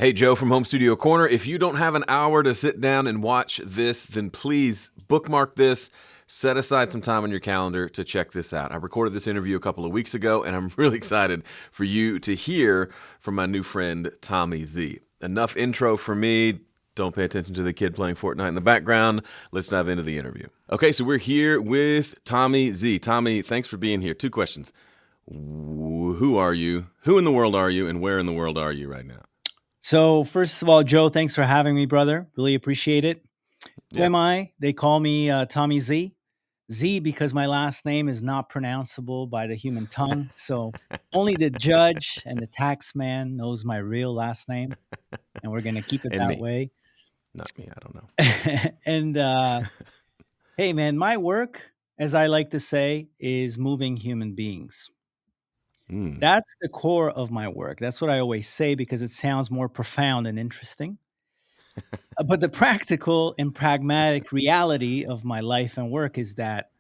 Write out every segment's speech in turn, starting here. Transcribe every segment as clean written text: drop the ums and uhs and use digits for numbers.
Hey, Joe from Home Studio Corner. If you don't have an hour to sit down and watch this, then please bookmark this. Set aside some time on your calendar to check this out. I recorded this interview a couple of weeks ago, and I'm really excited for you to hear from my new friend, Tommy Z. Enough intro for me. Don't pay attention to the kid playing Fortnite in the background. Let's dive into the interview. Okay, so we're here with Tommy Z. Tommy, thanks for being here. Two questions. Who are you? Who in the world are you? And where in the world are you right now? So, first of all, Joe, thanks for having me, brother. Really appreciate it. Who Yeah. am I? They call me Tommy Z. Z because my last name is not pronounceable by the human tongue. So, only the judge and the tax man knows my real last name, and we're going to keep it And that me. way. Not me, I don't know. and hey, man, my work, as I like to say, is moving human beings. Mm. That's the core of my work. That's what I always say because it sounds more profound and interesting. But the practical and pragmatic reality of my life and work is that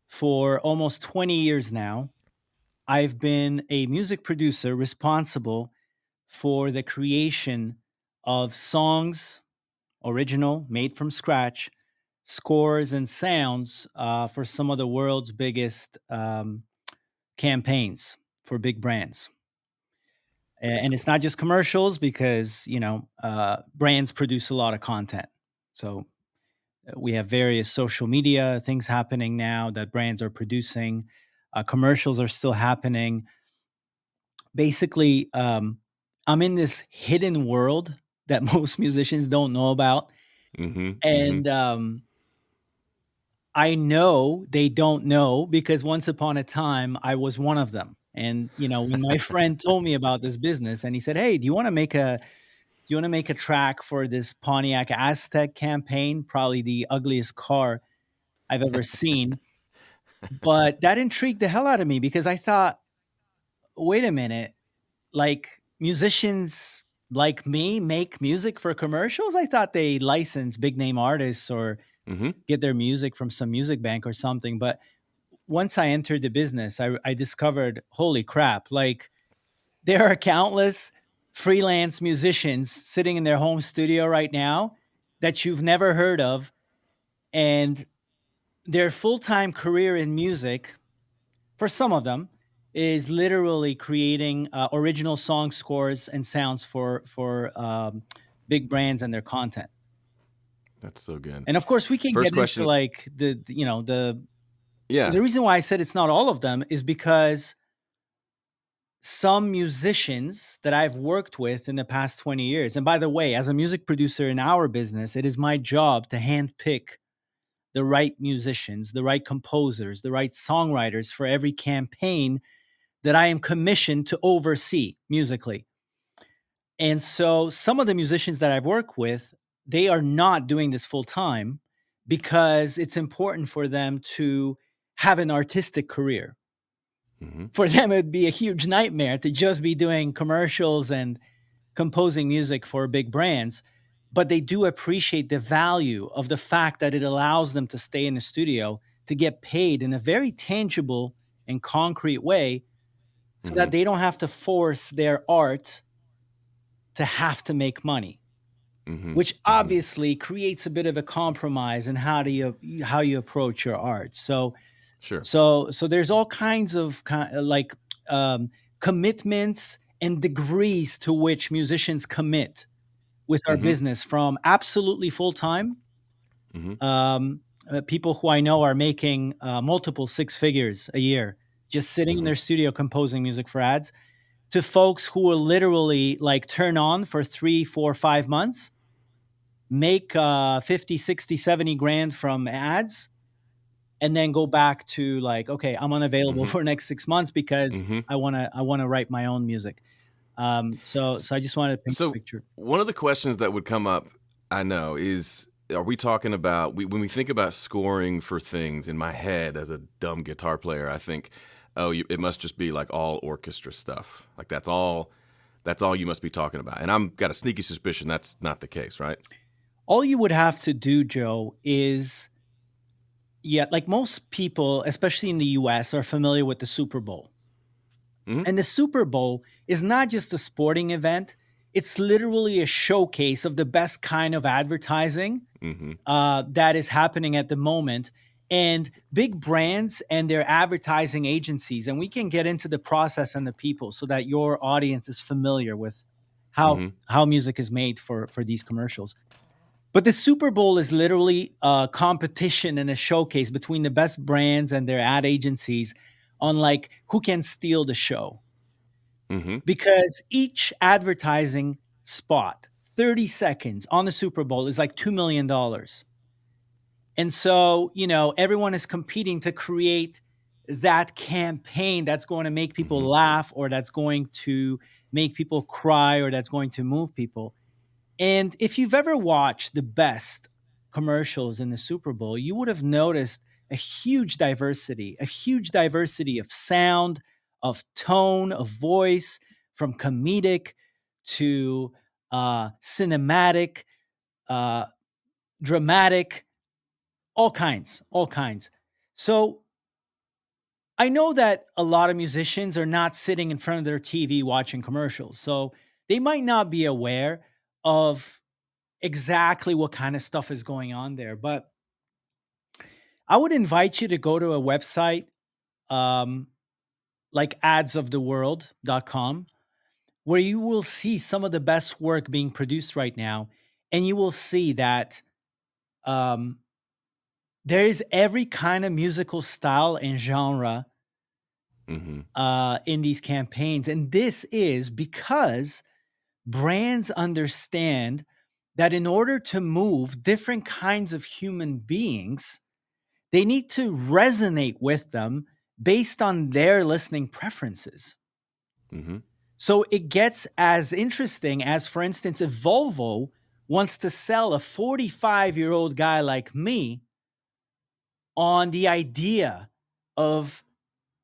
for almost 20 years now, I've been a music producer responsible for the creation of songs, original, made from scratch, scores, and sounds for some of the world's biggest campaigns for big brands. Very And it's cool. not just commercials because, brands produce a lot of content. So we have various social media things happening now that brands are producing. Commercials are still happening. Basically, I'm in this hidden world that most musicians don't know about. Mm-hmm. Mm-hmm. And I know they don't know because once upon a time I was one of them. And when my friend told me about this business and he said, "Hey, do you want to make a track for this Pontiac Aztec campaign? Probably the ugliest car I've ever seen." But that intrigued the hell out of me because I thought, wait a minute, like musicians like me make music for commercials? I thought they license big name artists or Mm-hmm. get their music from some music bank or something. But once I entered the business, I discovered, holy crap, like there are countless freelance musicians sitting in their home studio right now that you've never heard of. And their full time career in music, for some of them, is literally creating original song scores and sounds for big brands and their content. That's so good. And of course, we can First get into question. like the Yeah. reason why I said it's not all of them is because some musicians that I've worked with in the past 20 years, and by the way, as a music producer in our business, it is my job to handpick the right musicians, the right composers, the right songwriters for every campaign that I am commissioned to oversee musically. And so some of the musicians that I've worked with, they are not doing this full time because it's important for them to have an artistic career. Mm-hmm. For them, it would be a huge nightmare to just be doing commercials and composing music for big brands. But they do appreciate the value of the fact that it allows them to stay in the studio to get paid in a very tangible and concrete way so Mm-hmm. that they don't have to force their art to have to make money, Mm-hmm. which Mm-hmm. obviously creates a bit of a compromise in how you approach your art. So Sure. so so there's all kinds of like um, commitments and degrees to which musicians commit with our Mm-hmm. business, from absolutely full time. Mm-hmm. People who I know are making multiple six figures a year just sitting in Mm-hmm. their studio composing music for ads, to folks who will literally like turn on for 3, 4, 5 months, make 50, 60, 70 grand from ads, and then go back to like, okay, I'm unavailable Mm-hmm. for the next 6 months because Mm-hmm. I want to write my own music. So I just wanted to paint a So picture. one of the questions that would come up, I know, is are we talking about when we think about scoring for things in my head as a dumb guitar player, I think, oh, it must just be like all orchestra stuff. Like that's all you must be talking about. And I'm got a sneaky suspicion that's not the case, right? All you would have to do, Joe, is, yeah, like most people, especially in the US, are familiar with the Super Bowl. Mhm. And the Super Bowl is not just a sporting event, It's literally a showcase of the best kind of advertising Mhm. that is happening at the moment. And big brands and their advertising agencies, and we can get into the process and the people so that your audience is familiar with how Mhm. how music is made for these commercials. But the Super Bowl is literally a competition and a showcase between the best brands and their ad agencies on like who can steal the show. Mhm. Because each advertising spot, 30 seconds on the Super Bowl is like $2 million. And so, everyone is competing to create that campaign that's going to make people Mhm. laugh or that's going to make people cry or that's going to move people. And if you've ever watched the best commercials in the Super Bowl, you would have noticed a huge diversity of sound, of tone, of voice, from comedic to cinematic, uh, dramatic, all kinds, all kinds. So I know that a lot of musicians are not sitting in front of their TV watching commercials. So they might not be aware of exactly what kind of stuff is going on there. But I would invite you to go to a website um, like adsoftheworld.com, where you will see some of the best work being produced right now. And you will see that um, there is every kind of musical style and genre Mhm. in these campaigns. And this is because brands understand that in order to move different kinds of human beings, they need to resonate with them based on their listening preferences. Mhm. So it gets as interesting as, for instance, if Volvo wants to sell a 45-year-old guy like me on the idea of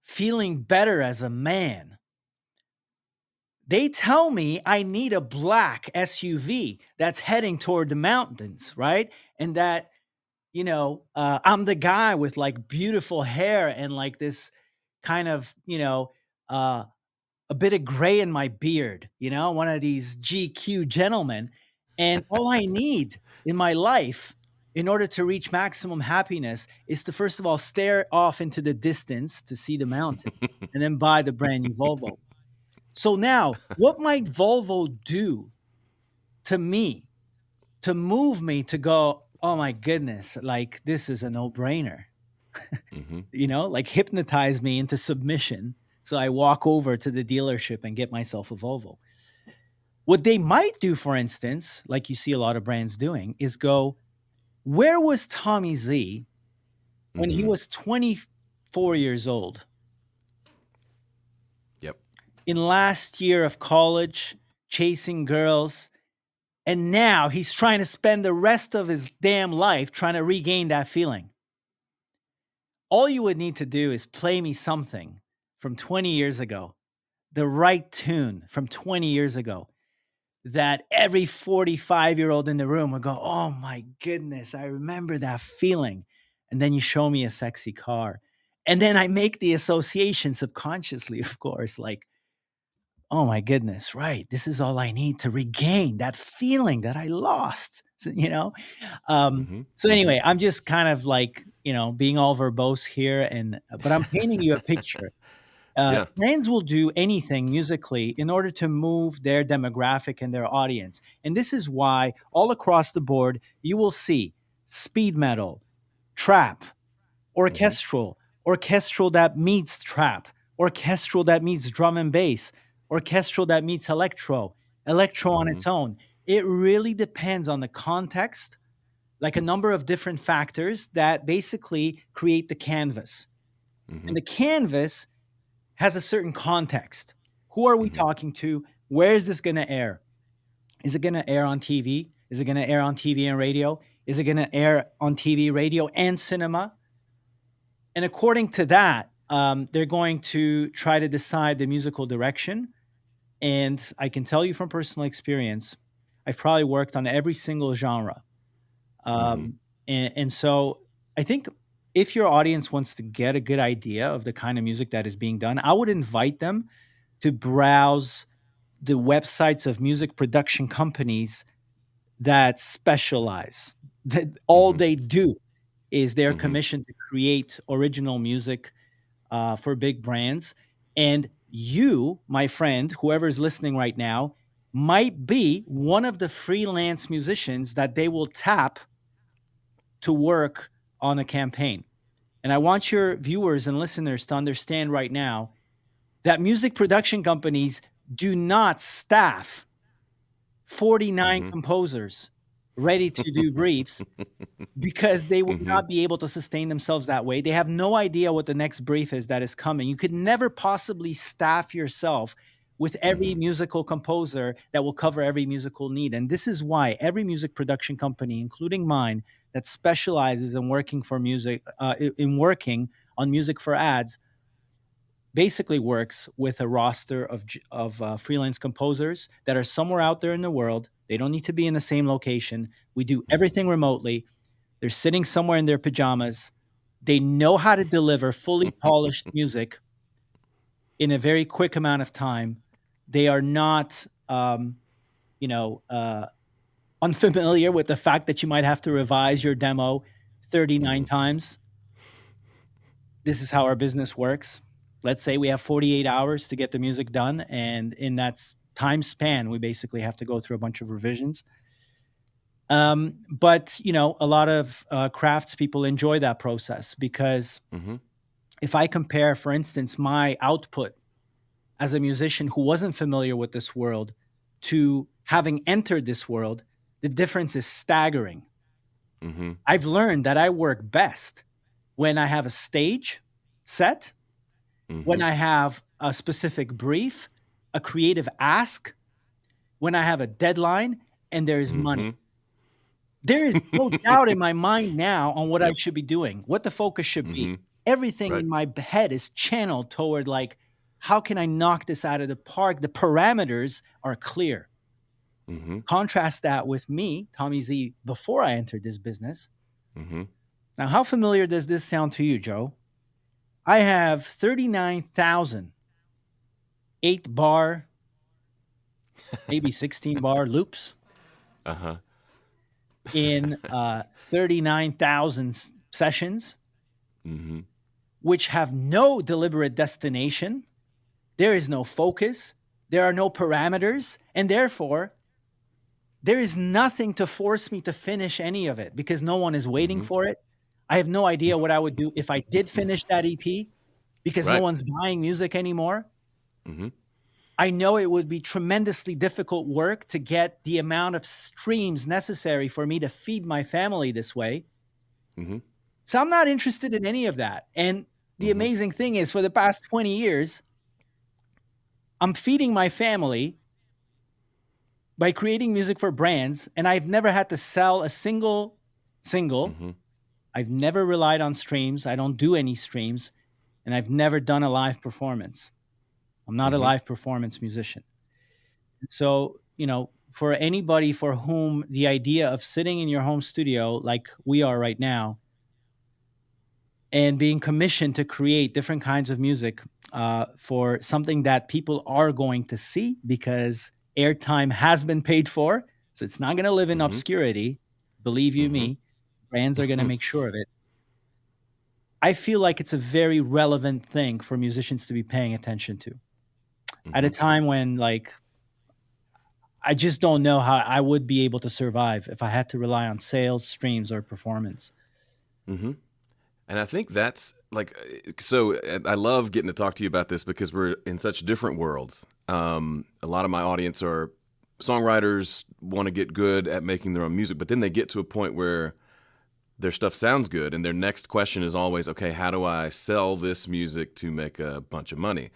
feeling better as a man. They tell me I need a black SUV that's heading toward the mountains, right? And that, I'm the guy with like beautiful hair and like this kind of, uh, a bit of gray in my beard, one of these GQ gentlemen. And all I need in my life in order to reach maximum happiness is to, first of all, stare off into the distance to see the mountain and then buy the brand new Volvo. So now, what might Volvo do to me to move me to go, oh my goodness, like this is a no brainer, Mhm. like hypnotize me into submission. So I walk over to the dealership and get myself a Volvo. What they might do, for instance, like you see a lot of brands doing, is go, where was Tommy Z when he Mhm. was 24 years old Yep. in last year of college, chasing girls? And now he's trying to spend the rest of his damn life trying to regain that feeling. All you would need to do is play me something from 20 years ago, the right tune from 20 years ago, that every 45-year-old in the room would go, oh my goodness, I remember that feeling. And then you show me a sexy car. And then I make the association subconsciously, of course, like, oh my goodness, right. This is all I need to regain that feeling that I lost, Mhm. So Mhm. anyway, I'm just kind of like, being all verbose here but I'm painting you a picture. Yeah. Brands will do anything musically in order to move their demographic and their audience. And this is why all across the board, you will see speed metal, trap, Mhm. orchestral, orchestral that meets trap, orchestral that meets drum and bass, orchestral that meets electro, electro on Mhm. its own. It really depends on the context, like a number of different factors that basically create the canvas. And Mhm. the canvas has a certain context. Who are we Mhm. talking to? Where is this going to air? Is it going to air on TV? Is it going to air on TV and radio? Is it going to air on TV, radio, and cinema? And according to that, they're going to try to decide the musical direction. And I can tell you from personal experience, I've probably worked on every single genre. Mhm. And so I think if your audience wants to get a good idea of the kind of music that is being done, I would invite them to browse the websites of music production companies that specialize. That all Mm-hmm. they do is they're Mm-hmm. commissioned to create original music for big brands. And you, my friend, whoever's listening right now, might be one of the freelance musicians that they will tap to work on a campaign. And I want your viewers and listeners to understand right now that music production companies do not staff 49 Mm-hmm. composers ready to do briefs because they will Mm-hmm. not be able to sustain themselves that way. They have no idea what the next brief is that is coming. You could never possibly staff yourself with every Mm-hmm. musical composer that will cover every musical need. And this is why every music production company, including mine, that specializes in working for music, in working on music for ads, basically works with a roster of freelance composers that are somewhere out there in the world. They don't need to be in the same location. We do everything remotely. They're sitting somewhere in their pajamas. They know how to deliver fully polished music in a very quick amount of time. They are not, you know, unfamiliar with the fact that you might have to revise your demo 39 Mm-hmm. times. This is how our business works. Let's say we have 48 hours to get the music done. And in that time span, we basically have to go through a bunch of revisions. But, a lot of craftspeople enjoy that process because Mm-hmm. if I compare, for instance, my output as a musician who wasn't familiar with this world to having entered this world, the difference is staggering. Mm-hmm. I've learned that I work best when I have a stage set, when Mm-hmm. I have a specific brief, a creative ask, when I have a deadline, and there is money. Mm-hmm. There is no doubt in my mind now on what I Yep. should be doing, what the focus should be. Mm-hmm. Everything Right. in my head is channeled toward like, how can I knock this out of the park? The parameters are clear. Mm-hmm. Contrast that with me, Tommy Z, before I entered this business. Mm-hmm. Now, how familiar does this sound to you, Joe? I have 39,000 8 bar, maybe 16 bar loops Uh-huh. in 39,000 sessions, Mm-hmm. which have no deliberate destination. There is no focus. There are no parameters. And therefore, there is nothing to force me to finish any of it because no one is waiting Mm-hmm. for it. I have no idea what I would do if I did finish that EP because no Right. one's buying music anymore. Mm-hmm. I know it would be tremendously difficult work to get the amount of streams necessary for me to feed my family this way. Mm-hmm. So I'm not interested in any of that. And the Mm-hmm. amazing thing is, for the past 20 years, I'm feeding my family by creating music for brands, and I've never had to sell a single. Mm-hmm. I've never relied on streams. I don't do any streams, and I've never done a live performance. I'm not a Mm-hmm. live performance musician. So, for anybody for whom the idea of sitting in your home studio like we are right now and being commissioned to create different kinds of music for something that people are going to see because airtime has been paid for. So it's not going to live in Mm-hmm. obscurity. Believe you Mm-hmm. me, brands are going to make sure of it. I feel like it's a very relevant thing for musicians to be paying attention to at a Mm-hmm. time when, like, I just don't know how I would be able to survive if I had to rely on sales, streams, or performance. Mm-hmm. And I think that's like, so I love getting to talk to you about this because we're in such different worlds. A lot of my audience are songwriters, want to get good at making their own music, but then they get to a point where their stuff sounds good. And their next question is always, okay, how do I sell this music to make a bunch of money?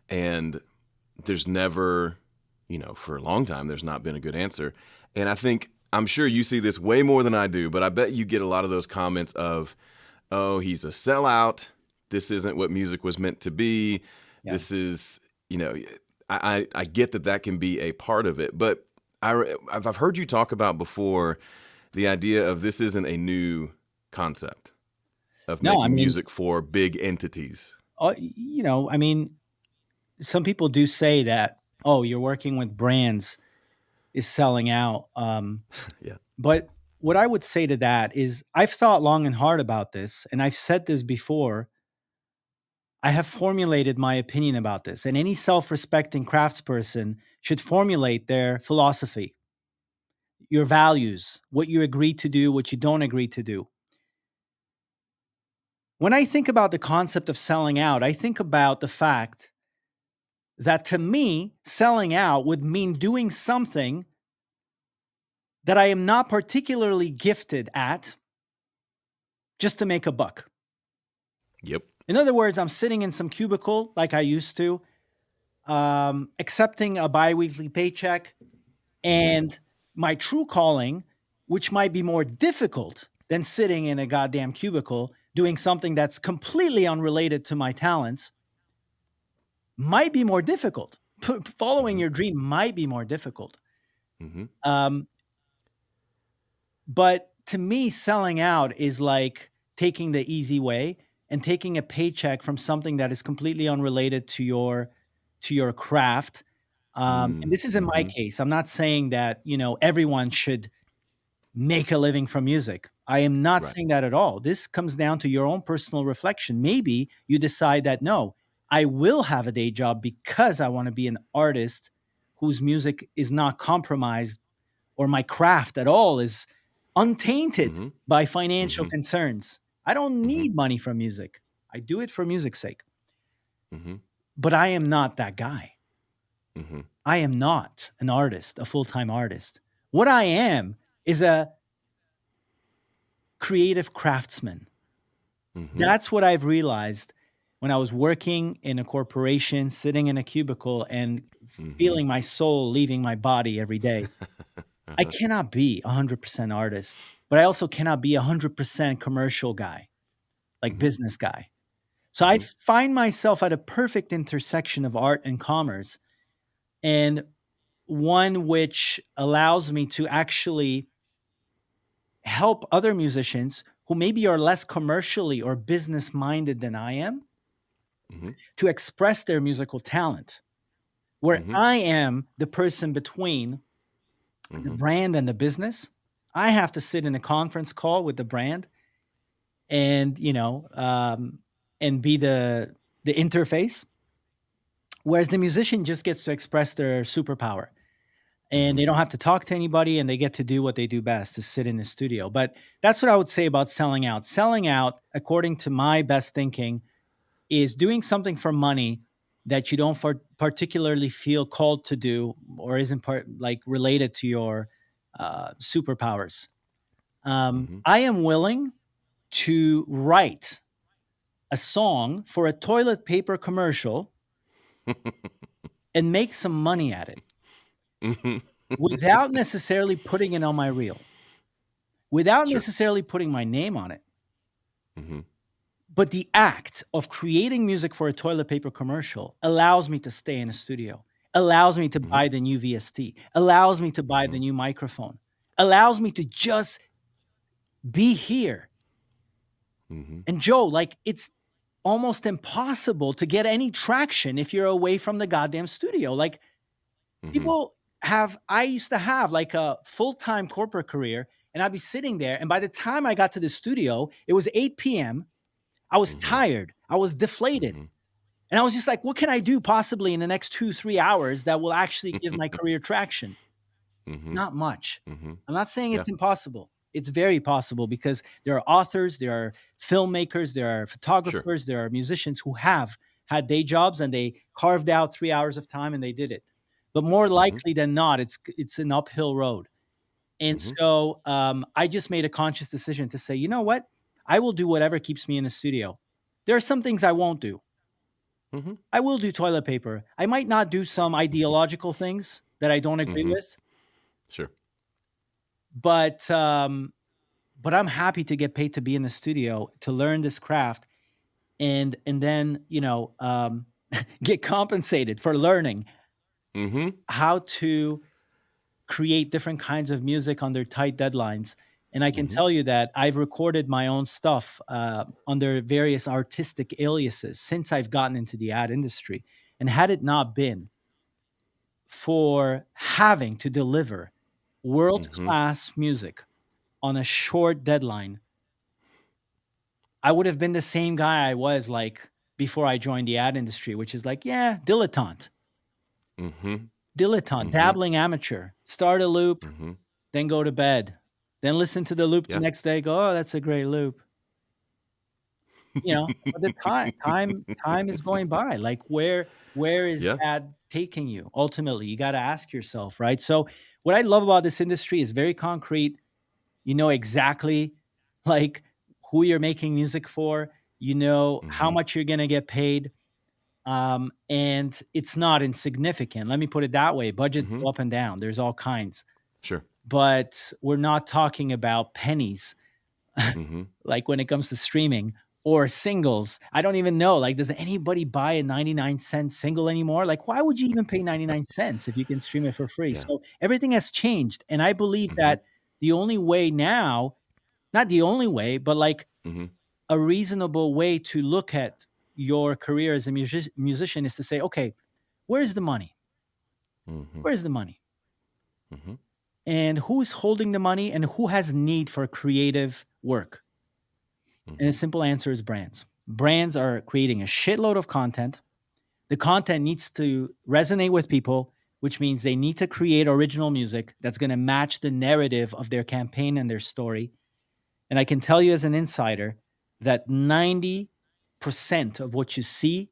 And there's never, for a long time, there's not been a good answer. And I think, I'm sure you see this way more than I do, but I bet you get a lot of those comments of, oh, he's a sellout. This isn't what music was meant to be. Yeah. This is, I get that can be a part of it. But I've heard you talk about before the idea of this isn't a new concept of No, I making mean, music for big entities. I mean, some people do say that oh, you're working with brands is selling out. Yeah. But what I would say to that is I've thought long and hard about this, and I've said this before. I have formulated my opinion about this, and any self respecting craftsperson should formulate their philosophy, your values, what you agree to do, what you don't agree to do. When I think about the concept of selling out, I think about the fact that to me, selling out would mean doing something that I am not particularly gifted at just to make a buck. Yep. In other words, I'm sitting in some cubicle like I used to, accepting a biweekly paycheck, Mm-hmm. and my true calling, which might be more difficult than sitting in a goddamn cubicle doing something that's completely unrelated to my talents, might be more difficult. Following Mm-hmm. your dream might be more difficult. Mm-hmm. Um, but to me, selling out is like taking the easy way and taking a paycheck from something that is completely unrelated to your craft. And this is in my Mm-hmm. case. I'm not saying that everyone should make a living from music. I am not Right. saying that at all. This comes down to your own personal reflection. Maybe you decide that no, I will have a day job because I want to be an artist whose music is not compromised or my craft at all is untainted Mm-hmm. by financial Mm-hmm. concerns. I don't Mm-hmm. need money from music. I do it for music's sake. Mm-hmm. But I am not that guy. Mm-hmm. I am not an artist, a full time artist. What I am is a creative craftsman. Mm-hmm. That's what I've realized when I was working in a corporation, sitting in a cubicle and Mm-hmm. feeling my soul leaving my body every day. I Uh-huh. cannot be 100% artist, but I also cannot be 100% commercial guy, like Mm-hmm. business guy. So I Mm-hmm. find myself at a perfect intersection of art and commerce, and one which allows me to actually help other musicians who maybe are less commercially or business minded than I am Mm-hmm. to express their musical talent, where Mm-hmm. I am the person between the Mm-hmm. brand and the business. I have to sit in a conference call with the brand and and be the interface, whereas the musician just gets to express their superpower and Mm-hmm. they don't have to talk to anybody and they get to do what they do best, to sit in the studio. But that's what I would say about selling out. Selling out, according to my best thinking, is doing something for money that you don't particularly feel called to do or isn't like related to your superpowers. Mm-hmm. I am willing to write a song for a toilet paper commercial and make some money at it Mm-hmm. without necessarily putting it on my reel, without Sure. necessarily putting my name on it. Mm-hmm. But the act of creating music for a toilet paper commercial allows me to stay in a studio, allows me to Mm-hmm. buy the new VST, allows me to buy Mm-hmm. the new microphone, allows me to just be here. Mm-hmm. And Joe, like it's almost impossible to get any traction if you're away from the goddamn studio. Like Mm-hmm. people have, I used to have like a full time corporate career and I'd be sitting there. And by the time I got to the studio, it was 8 p.m. I was Mm-hmm. tired. I was deflated. And I was just like, what can I do possibly in the next 2, 3 hours that will actually give my career traction? Mm-hmm. Not much. Mm-hmm. I'm not saying Yeah. it's impossible. It's very possible because there are authors, there are filmmakers, there are Sure. photographers, there are musicians who have had day jobs and they carved out 3 hours of time and they did it. But more Mm-hmm. likely than not, it's an uphill road. And Mm-hmm. so I just made a conscious decision to say, you know what? I will do whatever keeps me in the studio. There are some things I won't do. Mm-hmm. I will do toilet paper. I might not do some ideological things that I don't agree Mm-hmm. with, Sure. but I'm happy to get paid to be in the studio to learn this craft and then get compensated for learning Mm-hmm. how to create different kinds of music under tight deadlines. And I can Mm-hmm. tell you that I've recorded my own stuff under various artistic aliases since I've gotten into the ad industry. And had it not been for having to deliver world Mm-hmm. class music on a short deadline, I would have been the same guy I was like before I joined the ad industry, which is like, yeah, Mm-hmm. dilettante, Mm-hmm. dabbling amateur, start a loop, Mm-hmm. then go to bed, then listen to the loop the Yeah. next day, go, oh, that's a great loop. But the time is going by. Like where is Yeah. that taking you? Ultimately, you got to ask yourself, right? So what I love about this industry is very concrete. You know exactly like who you're making music for, you know how Mm-hmm. much you're going to get paid. And it's not insignificant. Let me put it that way. Budgets Mm-hmm. go up and down. There's all kinds, Sure. but we're not talking about pennies Mm-hmm. like when it comes to streaming or singles. I don't even know. Like, does anybody buy a 99-cent single anymore? Like, why would you even pay 99 cents if you can stream it for free? Yeah. So everything has changed. And I believe Mm-hmm. that the only way now, not the only way, but like Mm-hmm. a reasonable way to look at your career as a musician is to say, okay, where's the money? Mm-hmm. Where's the money? Mm-hmm. And who's holding the money and who has need for creative work? And the Mm-hmm. simple answer is brands. Brands are creating a shitload of content. The content needs to resonate with people, which means they need to create original music that's going to match the narrative of their campaign and their story. And I can tell you as an insider that 90% of what you see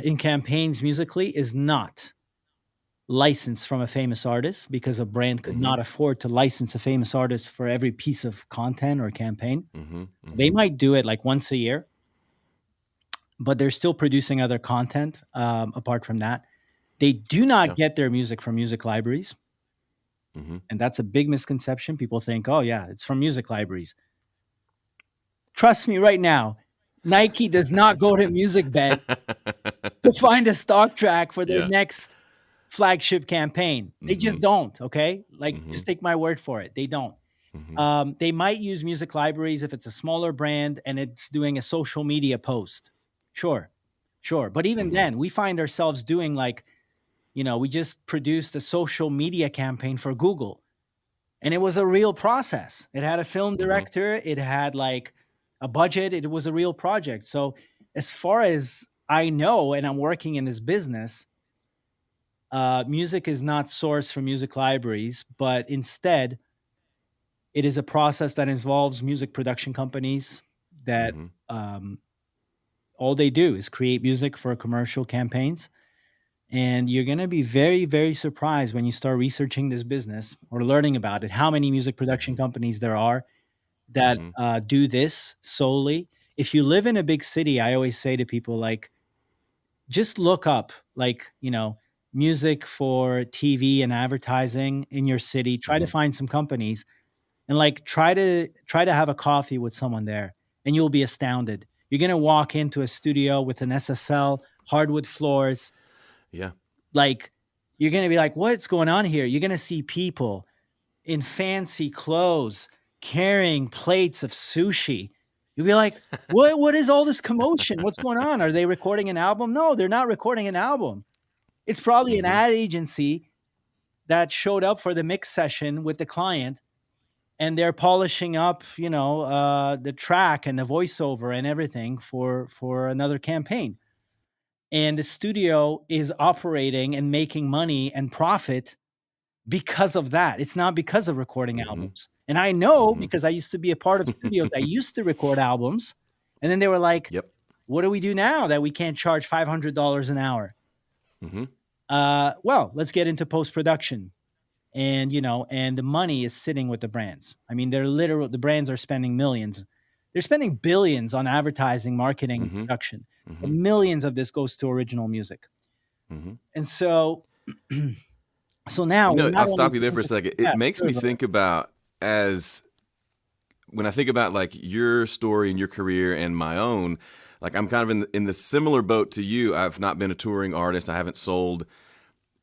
in campaigns musically is not licensed from a famous artist because a brand could Mm-hmm. not afford to license a famous artist for every piece of content or campaign. Mm-hmm. So they Mm-hmm. might do it like once a year, but they're still producing other content apart from that. They do not Yeah. get their music from music libraries. Mm-hmm. And that's a big misconception. People think, oh, yeah, it's from music libraries. Trust me right now, Nike does not go to MusicBed to find a stock track for their Yeah. next flagship campaign. They Mm-hmm. just don't. Okay. Like, Mm-hmm. just take my word for it. They don't. Mm-hmm. They might use music libraries if it's a smaller brand and it's doing a social media post. Sure. Sure. But even Mm-hmm. then, we find ourselves doing like, we just produced a social media campaign for Google, and it was a real process. It had a film Mm-hmm. director, it had like a budget, it was a real project. So, as far as I know, and I'm working in this business, music is not sourced from music libraries, but instead, it is a process that involves music production companies that Mm-hmm. um, all they do is create music for commercial campaigns. And you're going to be very, very surprised when you start researching this business or learning about it, how many music production Mm-hmm. companies there are that Mm-hmm. do this solely. If you live in a big city, I always say to people, like, just look up, like, music for TV and advertising in your city. Try to Mm-hmm. find some companies and like try to have a coffee with someone there, and you'll be astounded. You're going to walk into a studio with an SSL, hardwood floors, Yeah. like you're going to be like, what's going on here? You're going to see people in fancy clothes carrying plates of sushi. You'll be like, what is all this commotion? What's going on? Are they recording an album? No, they're not recording an album. It's probably an Mm-hmm. ad agency that showed up for the mix session with the client, and they're polishing up, the track and the voiceover and everything for another campaign. And the studio is operating and making money and profit because of that. It's not because of recording Mm-hmm. albums. And I know Mm-hmm. because I used to be a part of studios that used to record albums. And then they were like, Yep. what do we do now that we can't charge $500 an hour? Mm-hmm. Well, let's get into post production. And the money is sitting with the brands. I mean, the brands are spending millions. They're spending billions on advertising, marketing, and Mm-hmm. production. But Mm-hmm. millions of this goes to original music. Mm-hmm. And so, so now we're not I'll only stop you there doing for a this. second. Yeah, It makes sure, me brother. think about, as when I think about like your story and your career and my own, like I'm kind of in the similar boat to you. I've not been a touring artist. I haven't sold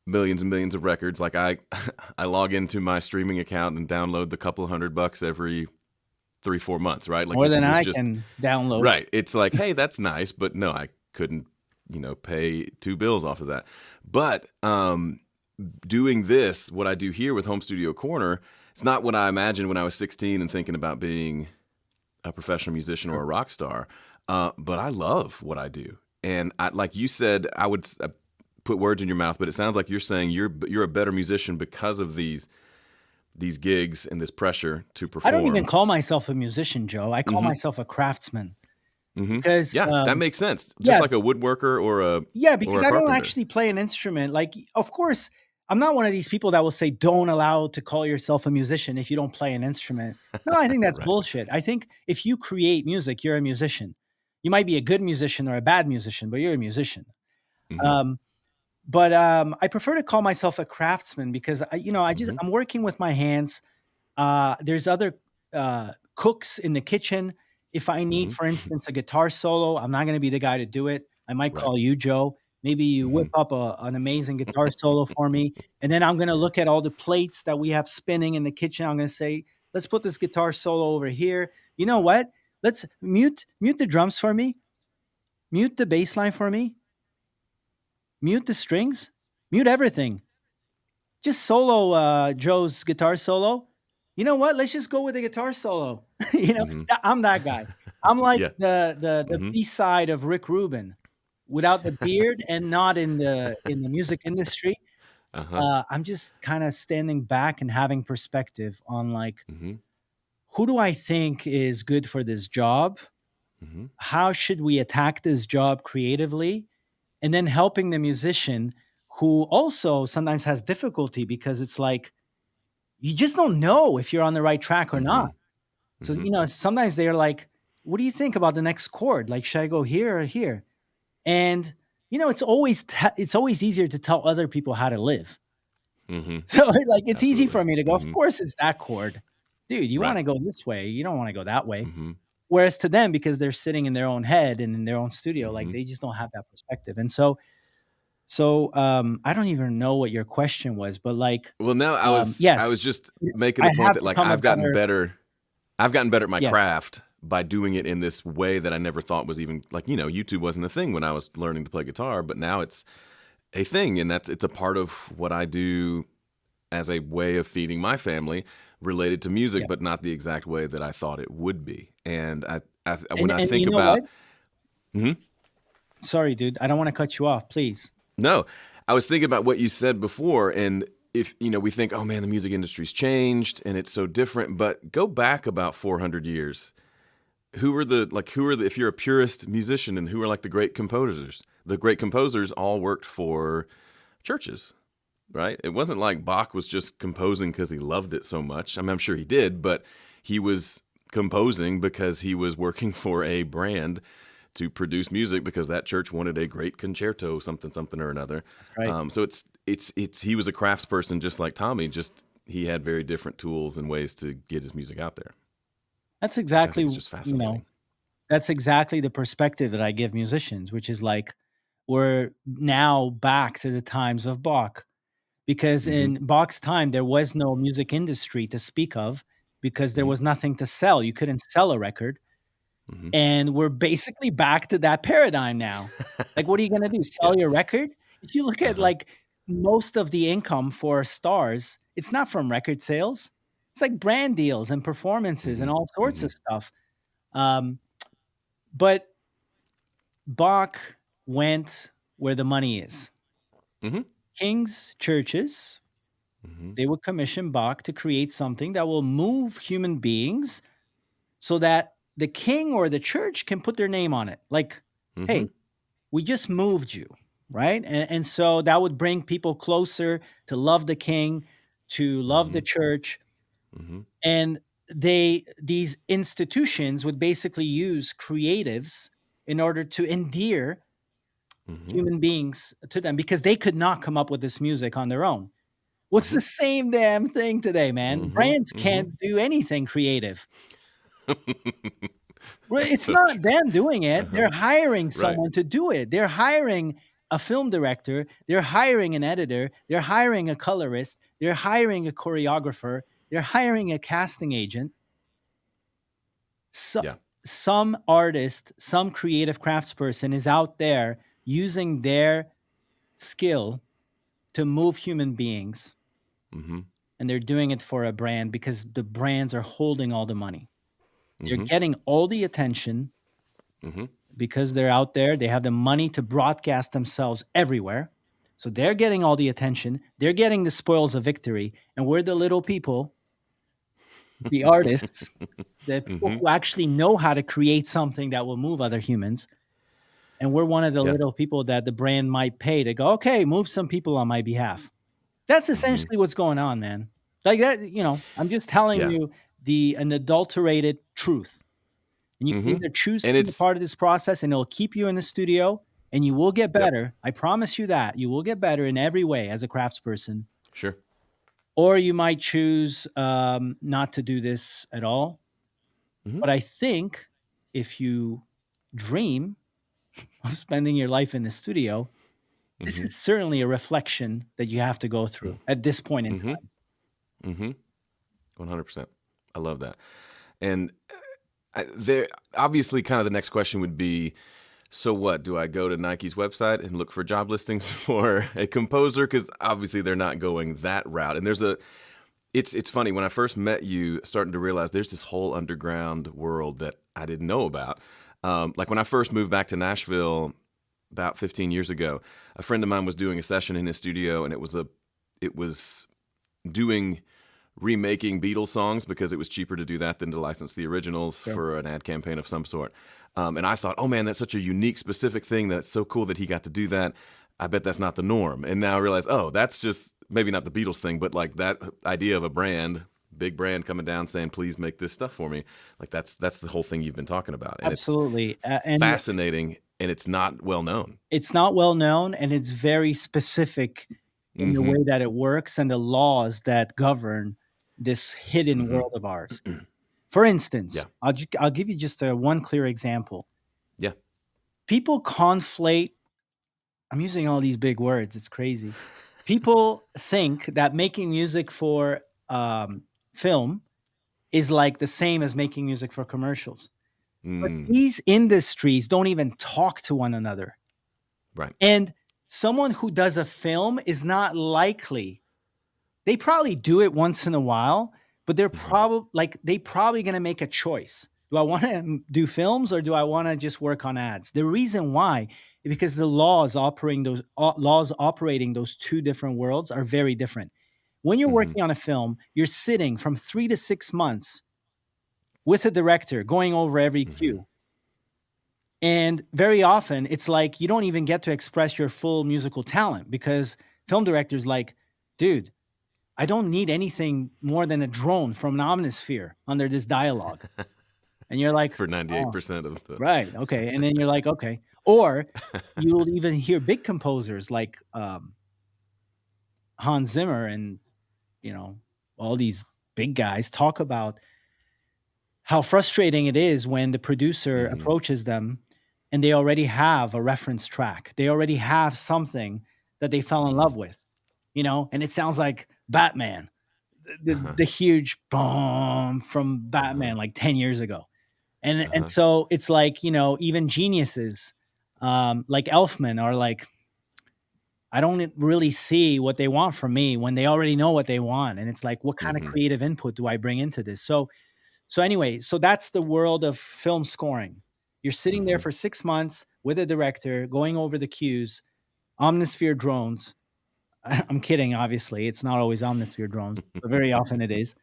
millions and millions of records. Like I I log into my streaming account and download the couple $100 every 3-4 months, right? Like More it's than it's I just can download. right. It's like, hey, that's nice, but no, I couldn't, pay two bills off of that. But doing this, what I do here with Home Studio Corner, it's not what I imagined when I was 16 and thinking about being a professional musician or Sure. a rock star. But I love what I do, and like you said, I would put words in your mouth, but it sounds like you're saying you're a better musician because of these gigs and this pressure to I don't even perform. call myself a musician, Joe. I call Hmm. myself a craftsman Hmm. because, Yeah, that makes sense. Just yeah, like a woodworker yeah, or because a I don't carpenter. actually play an instrument. Like, of course, I'm not one of these people that will say, don't allow to call yourself a musician if you don't play an instrument. No, I think that's Right. bullshit. I think if you create music, you're a musician. You might be a good musician or a bad musician, but you're a musician. Hmm. Um, but I prefer to call myself a craftsman because Hmm. I'm working with my hands. There's other cooks in the kitchen. If I need, Hmm. for instance, a guitar solo, I'm not going to be the guy to do it. I might Right. call you, Joe. Maybe you whip Hmm. up an amazing guitar solo for me. And then I'm going to look at all the plates that we have spinning in the kitchen. I'm going to say, let's put this guitar solo over here. You know what? Let's mute the drums for me. Mute the bass line for me. Mute the strings. Mute everything. Just solo Joe's guitar solo. You know what? Let's just go with the guitar solo. Hmm. I'm that guy. I'm like Yeah. the Hmm. B side of Rick Rubin, without the beard and not in the music industry. Uh-huh. I'm just kind of standing back and having perspective on like Hmm. who do I think is good for this job? Hmm. How should we attack this job creatively? And then helping the musician who also sometimes has difficulty because it's like you just don't know if you're on the right track or not. Hmm. So, Hmm. sometimes they're like, what do you think about the next chord? Like, should I go here or here? And, it's always easier to tell other people how to live. Hmm. So, like, it's easy Absolutely. for me to go, of Hmm. course, it's that chord. Dude, you want Right. to go this way. You don't want to go that way. Hmm. Whereas to them, because they're sitting in their own head and in their own studio, like Hmm. they just don't have that perspective. And I don't even know what your question was, but like, Well, no, I was yes, just making I the point have that like become a better. I've gotten better at my Yes. craft by doing it in this way that I never thought was even like, YouTube wasn't a thing when I was learning to play guitar, but now it's a thing, and it's a part of what I do as a way of feeding my family related to music, Yeah. but not the exact way that I thought it would be. And when And I and think you know what? about. Mhm. Sorry, dude. I don't want to cut you off, please. No, I was thinking about what you said before, and if we think, oh man, the music industry's changed and it's so different, but go back about 400 years. Who are the if you're a purist musician, and who are like the great composers? The great composers all worked for churches, right? It wasn't like Bach was just composing because he loved it so much. I mean, I'm sure he did, but he was composing because he was working for a brand to produce music because that church wanted a great concerto, something, something or another. That's right. So it's he was a craftsperson just like Tommy. Just he had very different tools and ways to get his music out there, That's which I exactly, think is just fascinating. that's exactly the perspective that I give musicians, which is like we're now back to the times of Bach. Because Hmm. in Bach's time, there was no music industry to speak of because there Hmm. was nothing to sell. You couldn't sell a record. Hmm. And we're basically back to that paradigm now. Like, what are you gonna do? Yeah. Sell your record? If you look Uh at, huh. like, most of the income for stars, it's not from record sales. It's like brand deals and performances and Hmm. all sorts Hmm. of stuff. Um, but Bach went where the money is. Hmm. Kings, churches, Hmm. they would commission Bach to create something that will move human beings so that the king or the church can put their name on it. Like, Hmm. hey, we just moved you, right? And so that would bring people closer to love the king, to love the Hmm. church. Hmm. And these institutions would basically use creatives in order to endear Hmm. human beings to them because they could not come up with this music on their own. What's Hmm. the same damn thing today, man? Hmm. Brands Hmm. can't do anything creative. Well, That's it's so not true. them doing it. Uh-huh. They're hiring Right. someone to do it. They're hiring a film director, they're hiring an editor, they're hiring a colorist, they're hiring a choreographer, they're hiring a casting agent. So, Yeah. some artist, some creative craftsperson is out there using their skill to move human beings, Mm-hmm. and they're doing it for a brand because the brands are holding all the money. They're Mm-hmm. getting all the attention Mm-hmm. because they're out there. They have the money to broadcast themselves everywhere. So they're getting all the attention. They're getting the spoils of victory. And we're the little people, the artists, the people Mm-hmm. who actually know how to create something that will move other humans. And we're one of the Yeah. little people that the brand might pay to go, okay, move some people on my behalf. That's Mm-hmm. essentially what's going on, man. Like that, I'm just telling Yeah. you the unadulterated truth. And you can Mm-hmm. either choose to And be a it's part of this process and it'll keep you in the studio and you will get yep. better. I promise you that. You will get better in every way as a craftsperson. Sure. Or you might choose not to do this at all. Mm-hmm. But I think if you dream of spending your life in the studio, this Mm-hmm. is certainly a reflection that you have to go through at this point in Mm-hmm. time. Mm-hmm. 100%. I love that. And there, obviously, kind of the next question would be, so what? Do I go to Nike's website and look for job listings for a composer? Because obviously they're not going that route. And it's funny, when I first met you, starting to realize there's this whole underground world that I didn't know about. Like when I first moved back to Nashville about 15 years ago, a friend of mine was doing a session in his studio, and it was doing remaking Beatles songs because it was cheaper to do that than to license the originals Sure. for an ad campaign of some sort. And I thought, oh man, that's such a unique, specific thing. That's so cool that he got to do that. I bet that's not the norm. And now I realize, oh, that's just maybe not the Beatles thing, but like that idea of a brand, big brand coming down saying, please make this stuff for me. Like that's the whole thing you've been talking about. And it's Absolutely. And fascinating, and it's not well known. it's not well known and it's very specific in the Mm-hmm. way that it works and the laws that govern this hidden Mm-hmm. world of ours. For instance, Yeah. I'll give you just one clear example. Yeah. People conflate, I'm using all these big words, it's crazy. People think that making music for film is like the same as making music for commercials. But Mm. these industries don't even talk to one another. Right. And someone who does a film is not likely, they probably do it once in a while, but Mm-hmm. they probably going to make a choice. Do I want to do films or do I want to just work on ads? The reason why is because the laws operating those two different worlds are very different. When you're Mm-hmm. working on a film, you're sitting from 3 to 6 months with a director going over every Mm-hmm. cue. And very often it's like you don't even get to express your full musical talent because film directors like, dude, I don't need anything more than a drone from an omnisphere under this dialogue. And you're like, For oh, 98% of the. right, okay. And then you're like, okay. Or you'll even hear big composers like Hans Zimmer and you know all these big guys talk about how frustrating it is when the producer Mm-hmm. approaches them and they already have a reference track. They already have something that they fell in Mm-hmm. love with, and it sounds like Batman, the, Uh-huh. the huge boom from Uh-huh. Batman like 10 years ago. And Uh-huh. so it's like, even geniuses like Elfman are like, I don't really see what they want from me when they already know what they want. And it's like, what kind of Mm-hmm. creative input do I bring into this? So anyway, so that's the world of film scoring. You're sitting there Mm-hmm. for 6 months with a director, going over the cues, Omnisphere drones. I'm kidding, obviously. It's not always Omnisphere drones, but very often it is.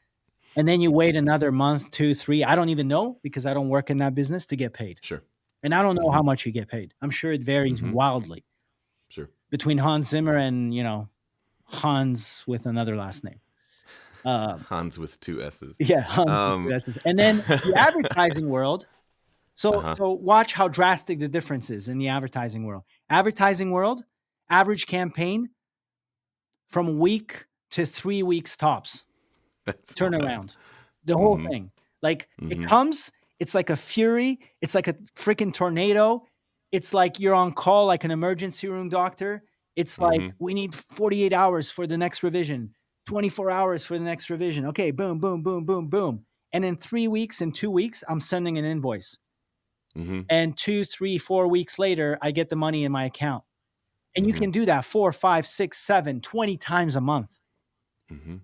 And then you wait another month, 2, 3. I don't even know because I don't work in that business to get paid. Sure. And I don't know Mm-hmm. how much you get paid. I'm sure it varies Mm-hmm. wildly Sure. between Hans Zimmer and, Hans with another last name. Um, Hans with two S's. yeah, Hans with two Um, S's. And then the advertising world. So uh-huh. so watch how drastic the difference is in the advertising world. Advertising world, average campaign from a week to 3 weeks tops. That's wild. Turnaround. The whole Mm-hmm. thing. Like it Mm-hmm. comes, it's like a fury, it's like a freaking tornado. It's like you're on call like an emergency room doctor. It's like Mm-hmm. we need 48 hours for the next revision, 24 hours for the next revision. Okay, boom, boom, boom, boom, boom. And in 3 weeks, in 2 weeks, I'm sending an invoice. Mm-hmm. And 2, 3, 4 weeks later, I get the money in my account. And you Mhm. can do that 4, 5, 6, 7, 20 times a month. Mhm.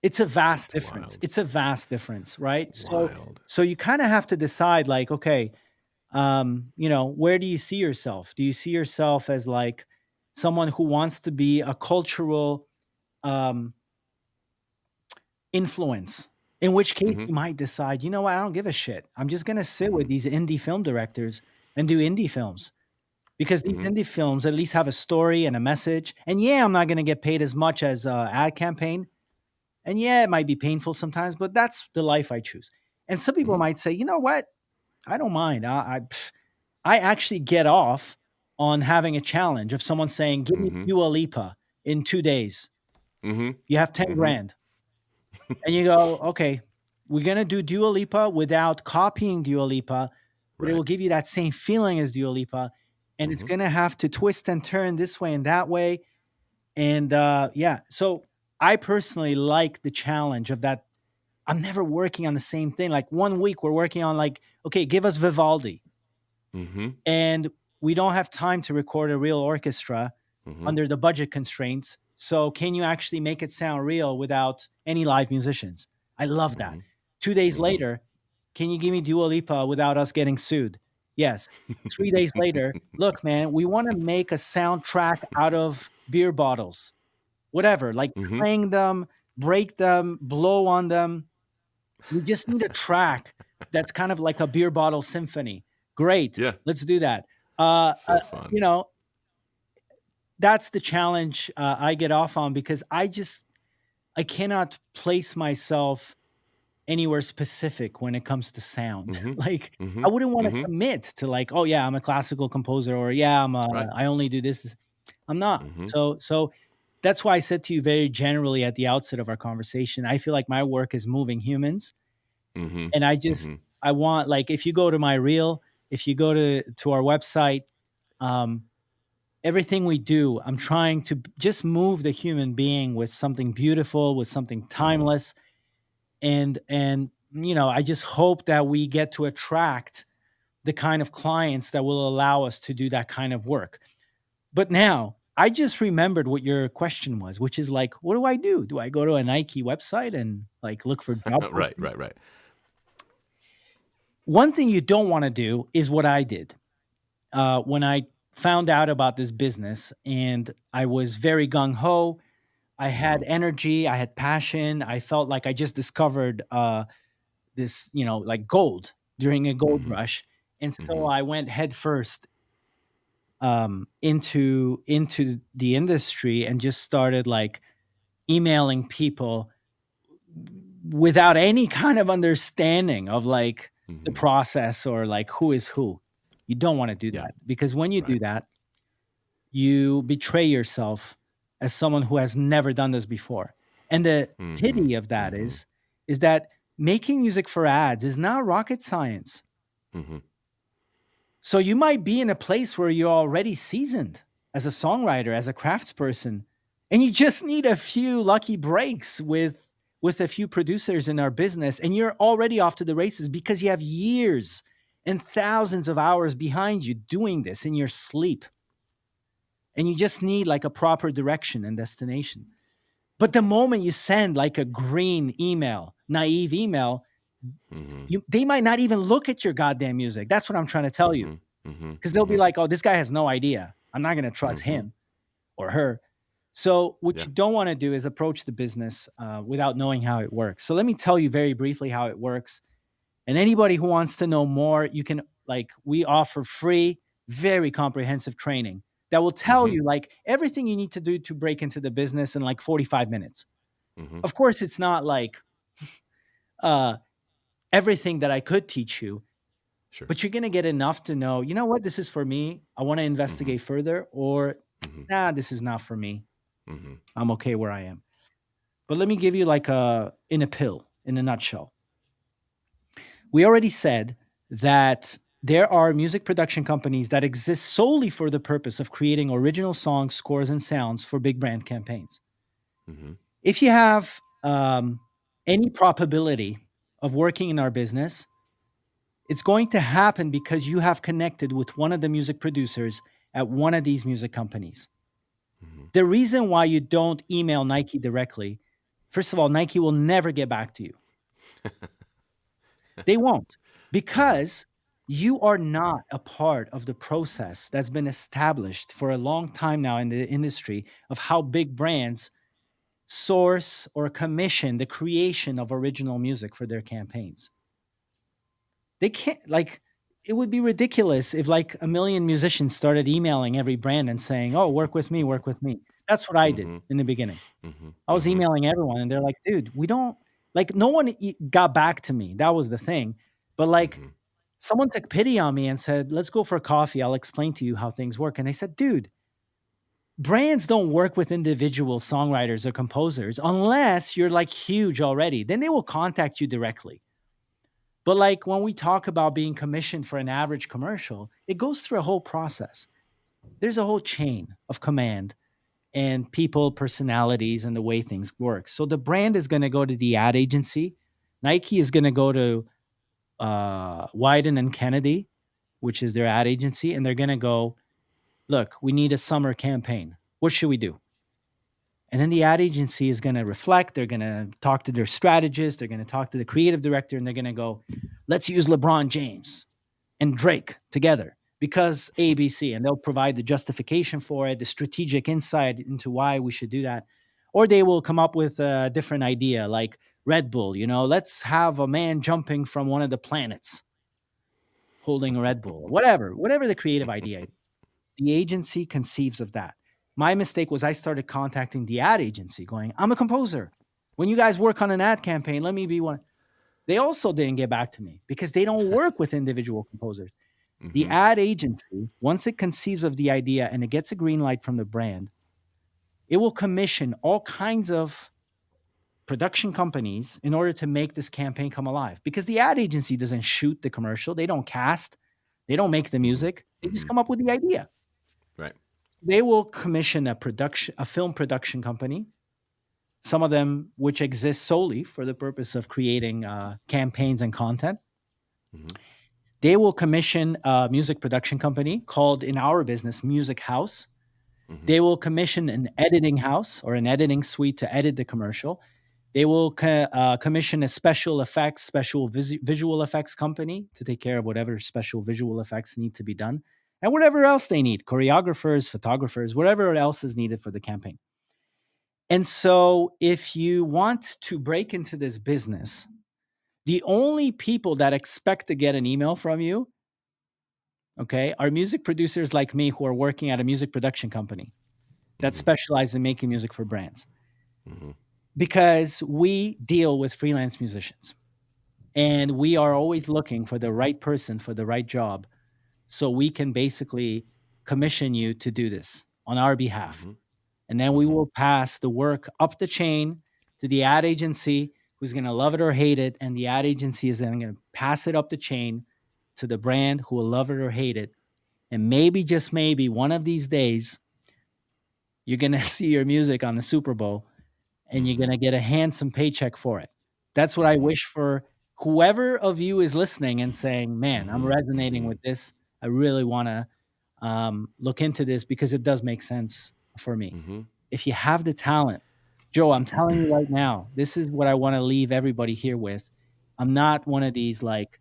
It's a vast That's difference. wild. It's a vast difference, right? So Wild. so you kind of have to decide like, okay, where do you see yourself? Do you see yourself as like someone who wants to be a cultural um influence? In which case Mhm. you might decide, you know what, I don't give a shit. I'm just gonna sit with Mhm. these indie film directors and do indie films. Because these Mhm. indie films at least have a story and a message. And yeah, I'm not gonna get paid as much as a ad campaign. And yeah, it might be painful sometimes, but that's the life I choose. And some people Mhm. might say, you know what? I don't mind. I actually get off on having a challenge of someone saying, give me Mhm. Dua Lipa in 2 days. Mhm. You have 10 Mhm. grand. And you go, okay, we're going to do Dua Lipa without copying Dua Lipa, but it Right. will give you that same feeling as Dua Lipa. And it's Mhm. going to have to twist and turn this way and that way. And yeah, so I personally like the challenge of that. I'm never working on the same thing. Like one week we're working on like, okay, give us Vivaldi. Mhm. And we don't have time to record a real orchestra Mhm. under the budget constraints. So can you actually make it sound real without any live musicians? I love that. Mhm. 2 days Mhm. later, can you give me Dua Lipa without us getting sued? Yes. 3 days later, look, man, we want to make a soundtrack out of beer bottles, whatever, like Mhm. clang them, break them, blow on them. We just need a track that's kind of like a beer bottle symphony. Great, Yeah. let's do that. Uh, uh, So fun. you know, that's the challenge I get off on because I cannot place myself anywhere specific when it comes to sound. Mhm. Like I Mhm. wouldn't want to Mhm. commit to like, oh yeah, I'm a classical composer, or yeah, Right. I only do this. I'm not. Mhm. So that's why I said to you very generally at the outset of our conversation, I feel like my work is moving humans. Mhm. And Mhm. I want like if you go to my reel, if you go to our website, um, everything we do, I'm trying to just move the human being with something beautiful, with something Mhm. timeless, and I just hope that we get to attract the kind of clients that will allow us to do that kind of work. But now I just remembered what your question was, which is like, what do I do? Do I go to a Nike website and like look for job Right. postings? Right. Right. One thing you don't want to do is what I did when I found out about this business, and I was very gung ho. I had Mhm. energy, I had passion. I felt like I just discovered this, like gold during a gold Mhm. rush, and so Mhm. I went headfirst into the industry and just started like emailing people without any kind of understanding of like the Mhm. process or like who is who. You don't want to do Yeah. that because when you Right. do that, you betray yourself as someone who has never done this before. And the Mhm. pity of that Mhm. is that making music for ads is not rocket science. Mhm. So you might be in a place where you're already seasoned as a songwriter, as a craftsperson, and you just need a few lucky breaks with a few producers in our business, and you're already off to the races because you have years and thousands of hours behind you doing this in your sleep. And you just need like a proper direction and destination. But the moment you send like a green email, naive email, Mhm. they might not even look at your goddamn music. That's what I'm trying to tell you. Mhm. Mhm. Because they'll be Mhm. like, oh, this guy has no idea. I'm not going to trust Mhm. him or her. So, what Yeah. you don't want to do is approach the business without knowing how it works. So, let me tell you very briefly how it works. And anybody who wants to know more, you can, like, we offer free, very comprehensive training that will tell Mhm. you, like, everything you need to do to break into the business in like 45 minutes. Mhm. Of course, it's not like uh, everything that I could teach you, Sure. but you're going to get enough to know, you know what, this is for me. I want to Mhm. investigate further, or Mhm. nah, this is not for me. Mhm. I'm okay where I am. But let me give you like in a pill, in a nutshell. We already said that there are music production companies that exist solely for the purpose of creating original songs, scores, and sounds for big brand campaigns. Mhm. If you have any probability of working in our business, it's going to happen because you have connected with one of the music producers at one of these music companies. Mhm. The reason why you don't email Nike directly, first of all, Nike will never get back to you. They won't, Mhm. because you are not a part of the process that's been established for a long time now in the industry of how big brands source or commission the creation of original music for their campaigns. They can't, like, it would be ridiculous if like a million musicians started emailing every brand and saying, "Oh, work with me, work with me." That's what I did Mhm. in the beginning. Mhm. I was Mhm. emailing everyone and they're like, "Dude, we don't," like, no one got back to me. That was the thing. But like, Mhm. someone took pity on me and said, "Let's go for a coffee. I'll explain to you how things work." And they said, "Dude, brands don't work with individual songwriters or composers unless you're like huge already. Then they will contact you directly. But like when we talk about being commissioned for an average commercial, it goes through a whole process. There's a whole chain of command and people, personalities, and the way things work. So the brand is going to go to the ad agency. Nike is going to go to Wyden and Kennedy, which is their ad agency, and they're going to go, "Look, we need a summer campaign. What should we do?" And then the ad agency is going to reflect. They're going to talk to their strategist. They're going to talk to the creative director, and they're going to go, "Let's use LeBron James and Drake together because ABC," and they'll provide the justification for it, the strategic insight into why we should do that. Or they will come up with a different idea, like Red Bull. Let's have a man jumping from one of the planets holding a Red Bull, whatever the creative idea. The agency conceives of that. My mistake was I started contacting the ad agency, going, "I'm a composer. When you guys work on an ad campaign, let me be one." They also didn't get back to me because they don't work with individual composers. The Mhm. ad agency, once it conceives of the idea and it gets a green light from the brand, it will commission all kinds of production companies in order to make this campaign come alive, because the ad agency doesn't shoot the commercial, they don't cast, they don't make the Mhm. music, they just Mhm. come up with the idea. Right. They will commission a film production company, some of them which exist solely for the purpose of creating campaigns and content. Mhm. They will commission a music production company called, in our business, Music House. Mhm. They will commission an editing house or an editing suite to edit the commercial. They will commission a special effects, visual effects company to take care of whatever special visual effects need to be done, and whatever else they need, choreographers, photographers, whatever else is needed for the campaign. And so, if you want to break into this business, the only people that expect to get an email from you, okay, are music producers like me who are working at a music production company that Mhm. specialize in making music for brands, Mhm. because we deal with freelance musicians and we are always looking for the right person for the right job. So we can basically commission you to do this on our behalf. Mhm. And then we Mhm. will pass the work up the chain to the ad agency, who's going to love it or hate it. And the ad agency is then going to pass it up the chain to the brand, who will love it or hate it. And maybe, just maybe, one of these days, you're going to see your music on the Super Bowl and you're going Mhm. to get a handsome paycheck for it. That's what I Mhm. wish for whoever of you is listening and saying, "Man, I'm Mhm. resonating Mhm. with this. I really want to look into this because it does make sense for me." Mhm. If you have the talent, Joe, I'm telling you right now, this is what I want to leave everybody here with. I'm not one of these like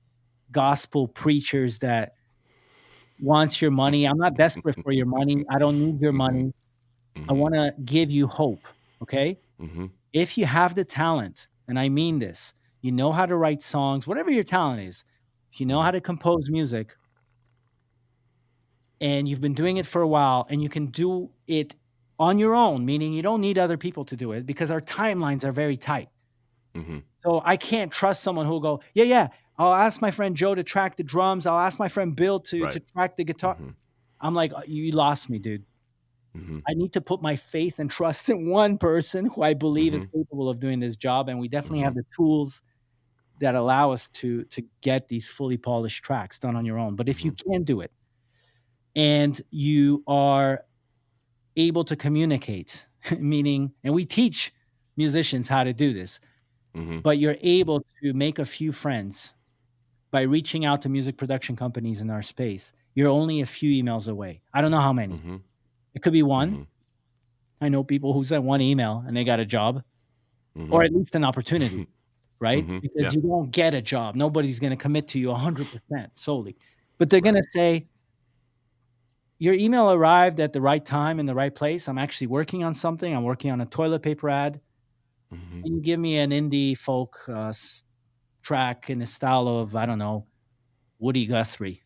gospel preachers that wants your money. I'm not desperate for your money. I don't need your Mhm. money. I Mhm. want to give you hope. Okay. Mhm. If you have the talent, and I mean this, you know how to write songs, whatever your talent is, if you know how Mhm. to compose music and you've been doing it for a while and you can do it on your own, meaning you don't need other people to do it because our timelines are very tight. Mhm. So I can't trust someone who'll go, "Yeah, yeah, I'll ask my friend Joe to track the drums. I'll ask my friend Bill to Right. track the guitar." Mhm. I'm like, "You lost me, dude. Mhm. I need to put my faith and trust in one person who I believe is Mhm. capable of doing this job, and we definitely have Mhm. the tools that allow us to get these fully polished tracks done on your own." But if you Mhm. can do it and you are able to communicate, meaning, and we teach musicians how to do this, Mhm. but you're able to make a few friends by reaching out to music production companies in our space, you're only a few emails away. I don't know how many. Mm-hmm. It could be one. Mm-hmm. I know people who sent one email and they got a job, or at Mm-hmm. least an opportunity, right? Mm-hmm. Because Yeah. you won't get a job. Nobody's going to commit to you 100% solely. But they're going Right. to say, your email arrived at the right time in the right place. I'm actually working on something. I'm working on a toilet paper ad. Mm-hmm. Can you give me an indie folk track in the style of, I don't know, Woody Guthrie?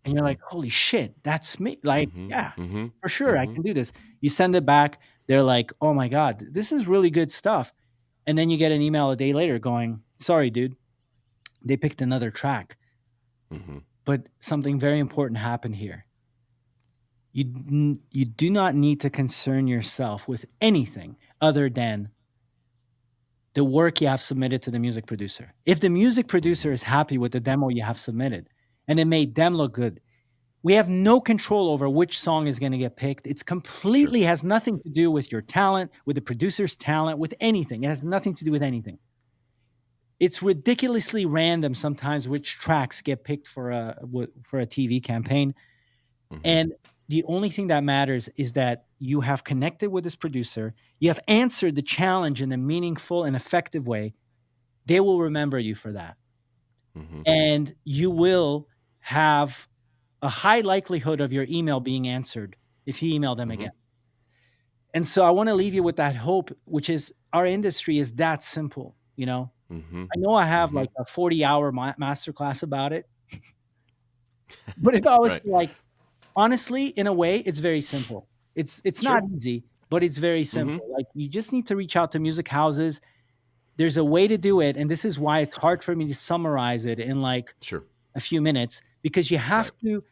And you're Mm-hmm. like, holy shit, that's me. Like, Mm-hmm. yeah, Mm-hmm. for sure, I Mm-hmm. can do this. You send it back. They're like, oh my God, this is really good stuff. And then you get an email a day later going, sorry, dude, they picked another track. Mm-hmm. But something very important happened here. You do not need to concern yourself with anything other than the work you have submitted to the music producer. If the music producer Mm-hmm. is happy with the demo you have submitted and it made them look good, we have no control over which song is going to get picked. It's Sure. completely has nothing to do with your talent, with the producer's talent, with anything. It has nothing to do with anything. It's ridiculously random sometimes which tracks get picked for a TV campaign. Mm-hmm. And the only thing that matters is that you have connected with this producer, you have answered the challenge in a meaningful and effective way. They will remember you for that. Mm-hmm. And you will have a high likelihood of your email being answered if you email them Mm-hmm. again. And so I want to leave you with that hope, which is our industry is that simple. You know, Mm-hmm. I know I have Mm-hmm. like a 40-hour masterclass about it, but if I was Right. to like, honestly, in a way, it's very simple. It's not Sure. easy, but it's very Mm-hmm. simple. Like you just need to reach out to music houses. There's a way to do it, and this is why it's hard for me to summarize it in like Sure. a few minutes because you have Right. to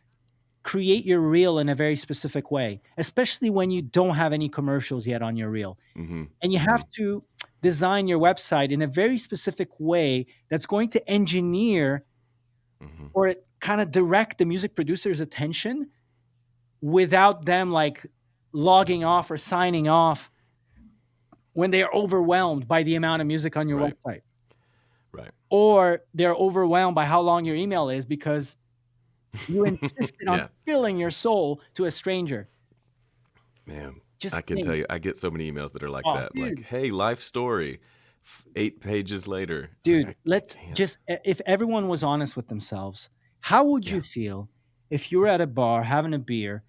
create your reel in a very specific way, especially when you don't have any commercials yet on your reel. Mm-hmm. And you Mm-hmm. have to design your website in a very specific way that's going to engineer Mm-hmm. or kind of direct the music producer's attention without them like logging off or signing off when they are overwhelmed by the amount of music on your Right. website, Right. or they're overwhelmed by how long your email is because you insisted on Yeah. spilling your soul to a stranger. Man, I Just can tell think, you, I get so many emails that are like oh, that. Like, dude, hey, life story, 8 pages later. Like, dude, I let's can't. just, if everyone was honest with themselves, how would you Yeah. feel if you were at a bar having a beer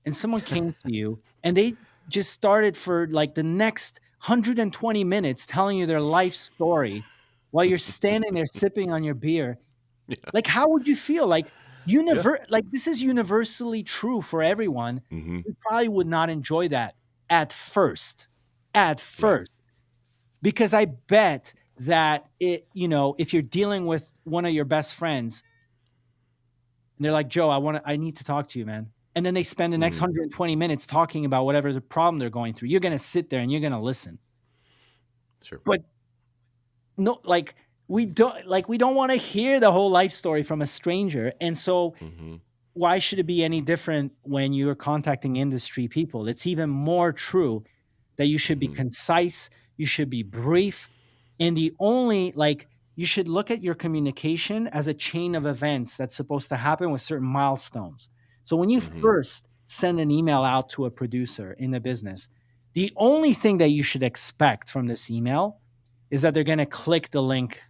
and someone came to you and they just started for like the next 120 minutes telling you their life story while you're standing there sipping on your beer? Yeah. Like, how would you feel? Like, Yeah. like this is universally true for everyone. Mm-hmm. We probably would not enjoy that at first. At Right. first. Because I bet that if you're dealing with one of your best friends and they're like, Joe, I need to talk to you, man. And then they spend the next Mm-hmm. 120 minutes talking about whatever the problem they're going through. You're gonna sit there and you're gonna listen. Sure. But no, like we don't want to hear the whole life story from a stranger. And so Mm-hmm. why should it be any different when you're contacting industry people? It's even more true that you should be Mm-hmm. concise, you should be brief, and the only like you should look at your communication as a chain of events that's supposed to happen with certain milestones. So when you Mm-hmm. first send an email out to a producer in the business, the only thing that you should expect from this email is that they're going to click the link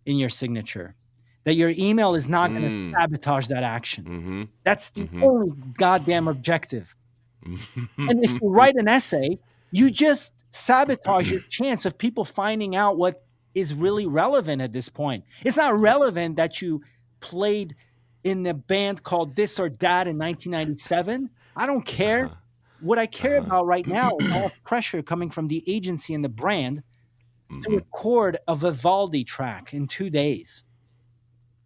in your signature, that your email is not going to Mm. sabotage that action. Mm-hmm. That's the Mm-hmm. only goddamn objective. And if you Mm-hmm. write an essay, you just sabotage your chance of people finding out what is really relevant at this point. It's not Yep. relevant that you played in a band called this or that in 1997. I don't care. Uh-huh. What I care Uh-huh. about right now is I have pressure coming from the agency and the brand to Mm-hmm. record a Vivaldi track in 2 days.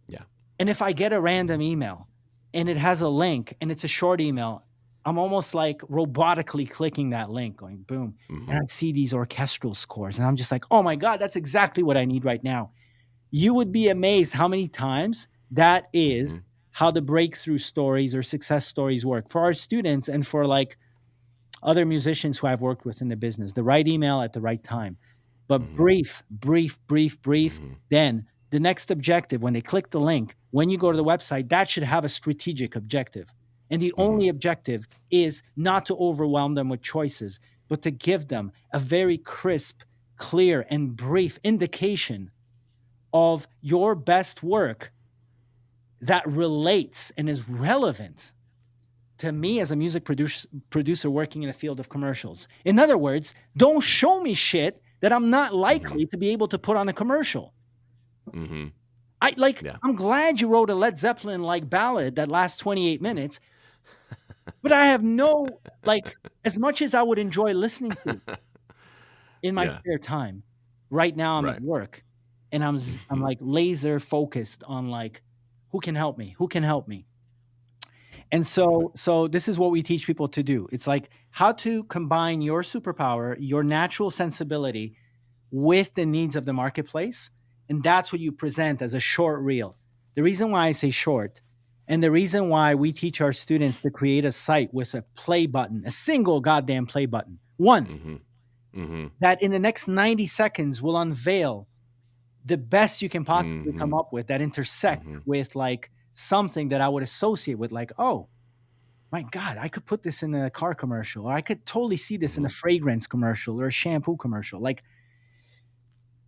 Yeah. And if I get a random email and it has a link and it's a short email, I'm almost like robotically clicking that link, going boom. Mm-hmm. And I see these orchestral scores and I'm just like, oh my God, that's exactly what I need right now. You would be amazed how many times that is Mm-hmm. how the breakthrough stories or success stories work for our students and for like other musicians who I've worked with in the business. The right email at the right time, but Mm-hmm. brief, brief, brief, brief. Mm-hmm. Then the next objective, when they click the link, when you go to the website, that should have a strategic objective. And the only objective is not to overwhelm them with choices, but to give them a very crisp, clear, and brief indication of your best work that relates and is relevant to me as a music producer working in the field of commercials. In other words, don't show me shit that I'm not likely to be able to put on a commercial. Mm-hmm. Yeah. I'm glad you wrote a Led Zeppelin like ballad that lasts 28 minutes, but I have no, as much as I would enjoy listening to it in my Yeah. spare time, right now I'm at Right. work and I'm like laser focused on like, who can help me? Who can help me? And so this is what we teach people to do. It's like how to combine your superpower, your natural sensibility with the needs of the marketplace. And that's what you present as a short reel. The reason why I say short and the reason why we teach our students to create a site with a play button, a single goddamn play button, one Mm-hmm. Mm-hmm. that in the next 90 seconds will unveil the best you can possibly Mm-hmm. come up with that intersect Mm-hmm. with like something that I would associate with like, oh, my God, I could put this in a car commercial, or I could totally see this in a fragrance commercial or a shampoo commercial. Like,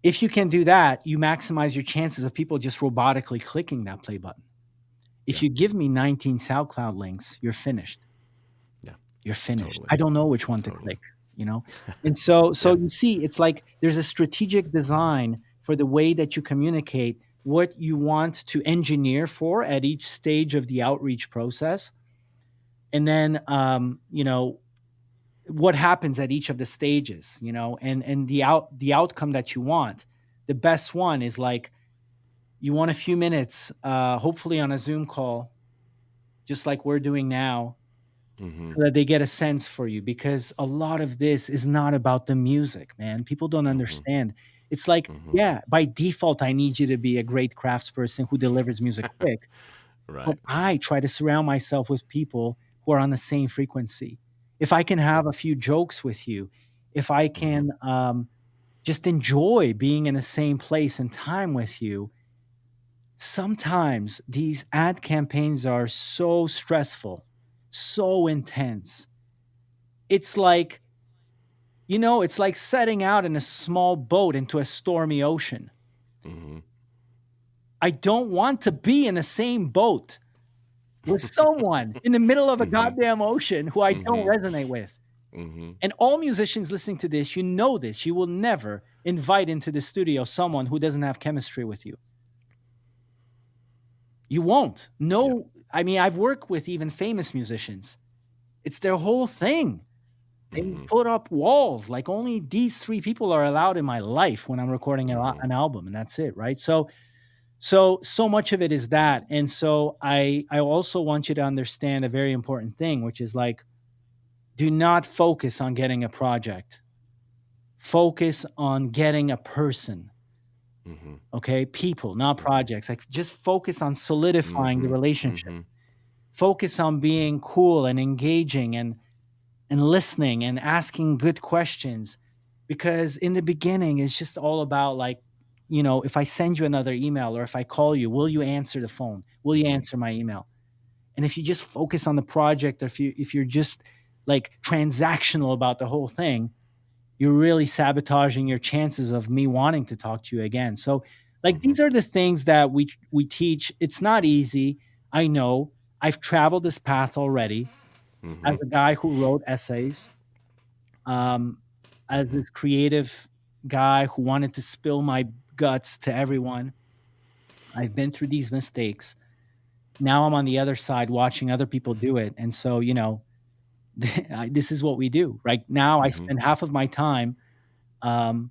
if you can do that, you maximize your chances of people just robotically clicking that play button. If Yeah. you give me 19 SoundCloud links, you're finished. Yeah. You're finished. Totally. I don't know which one to Totally. click, you know? And so Yeah. you see, it's like there's a strategic design for the way that you communicate what you want to engineer for at each stage of the outreach process. And then, what happens at each of the stages, and the outcome that you want. The best one is like you want a few minutes, hopefully on a Zoom call, just like we're doing now, Mm-hmm. so that they get a sense for you. Because a lot of this is not about the music, man. People don't Mm-hmm. understand. It's like, Mm-hmm. yeah, by default, I need you to be a great craftsperson who delivers music quick. But Right. I try to surround myself with people who are on the same frequency. If I can have Yeah. a few jokes with you, if I Mm-hmm. can just enjoy being in the same place and time with you, sometimes these ad campaigns are so stressful, so intense. It's like, it's like setting out in a small boat into a stormy ocean. Mm-hmm. I don't want to be in the same boat with someone in the middle of a Mm-hmm. goddamn ocean who I don't Mm-hmm. resonate with. Mm-hmm. And all musicians listening to this, you know this. You will never invite into the studio someone who doesn't have chemistry with you. You won't. Yeah. No, I mean, I've worked with even famous musicians. It's their whole thing. They Mm-hmm. put up walls like only these three people are allowed in my life when I'm recording Mm-hmm. an album, and that's it, right? So much of it is that. And so I also want you to understand a very important thing, which is like, do not focus on getting a project. Focus on getting a person. Mm-hmm. Okay? People, not Mm-hmm. projects. Like just focus on solidifying the Mm-hmm. relationship. Mm-hmm. Focus on being cool and engaging and listening and asking good questions, because in the beginning it's just all about like, if I send you another email or if I call you, will you answer the phone? Will you answer my email? And if you just focus on the project, or if you're just like transactional about the whole thing, you're really sabotaging your chances of me wanting to talk to you again. So like Mm-hmm. these are the things that we teach. It's not easy. I know. I've traveled this path already as Mm-hmm. a guy who wrote essays, um, as Mm-hmm. this creative guy who wanted to spill my guts to everyone. I've been through these mistakes. Now I'm on the other side watching other people do it. And so, this is what we do. Right now, I Mm-hmm. spend half of my time um,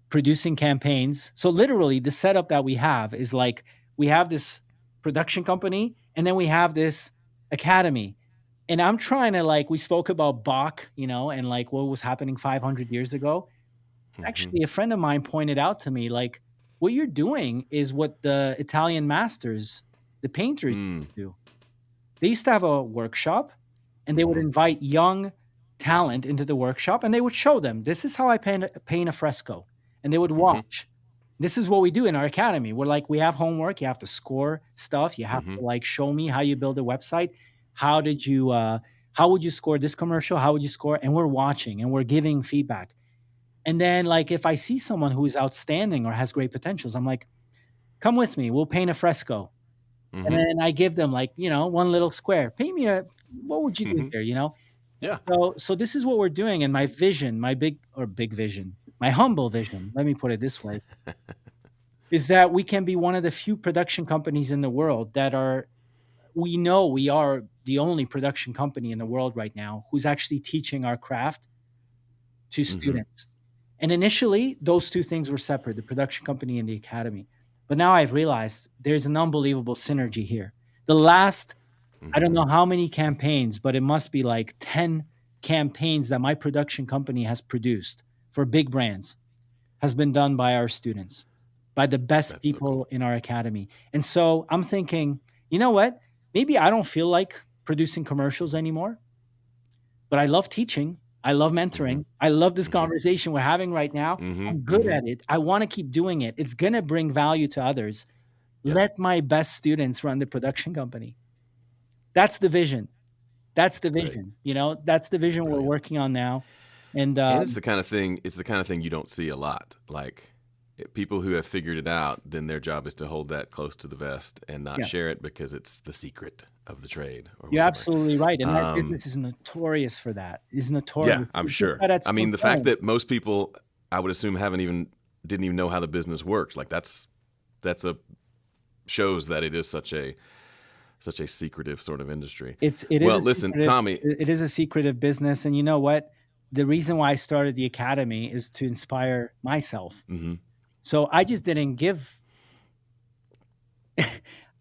producing campaigns. So, literally, the setup that we have is like we have this production company and then we have this academy. And I'm trying to, like, we spoke about Bach, and like what was happening 500 years ago. Mm-hmm. Actually, a friend of mine pointed out to me, like, what you're doing is what the Italian masters, the painters, Mm. used to do. They used to have a workshop and they would Mm-hmm. invite young talent into the workshop and they would show them, this is how I paint a fresco. And they would Mm-hmm. watch. This is what we do in our academy. We're like, we have homework. You have to score stuff. You have Mm-hmm. to like show me how you build a website. How did you? How would you score this commercial? How would you score? And we're watching and we're giving feedback. And then like if I see someone who is outstanding or has great potentials, I'm like, come with me. We'll paint a fresco. And Mm-hmm. then I give them like, one little square. Paint me a what would you do Mm-hmm. here, Yeah. So this is what we're doing and my vision, my big vision, my humble vision, let me put it this way, is that we can be one of the few production companies in the world that are we know we are the only production company in the world right now who's actually teaching our craft to Mm-hmm. students. And initially, those two things were separate, the production company and the academy. But now I've realized there's an unbelievable synergy here. The last, I don't Mm-hmm. know how many campaigns, but it must be like 10 campaigns that my production company has produced for big brands has been done by our students, by the best That's so cool. people in our academy. And so I'm thinking, you know what? Maybe I don't feel like producing commercials anymore, but I love teaching. I love Mm-hmm. mentoring. I love this Mm-hmm. conversation we're having right now. Mm-hmm. I'm good Mm-hmm. at it. I want to keep doing it. It's going to bring value to others. Yeah. Let my best students run the production company. That's the vision. That's the It's great. vision. That's the It's vision we're brilliant. working on now. And And it's the kind of thing. It's the kind of thing you don't see a lot. Like people who have figured it out, then their job is to hold that close to the vest and not yeah, share it because it's the secret of the trade or you're whatever. absolutely right. And that Um, business is notorious for that. Is yeah, notorious. I'm It's just sure. that at I some mean, the fact point, that most people, I would assume, didn't even know how the business works. Like that's a shows that it is such a secretive sort of industry. it is Well, a listen, secretive Tommy. it is a secretive business. And you know what? The reason why I started the academy is to inspire myself. Mm-hmm. So I just didn't give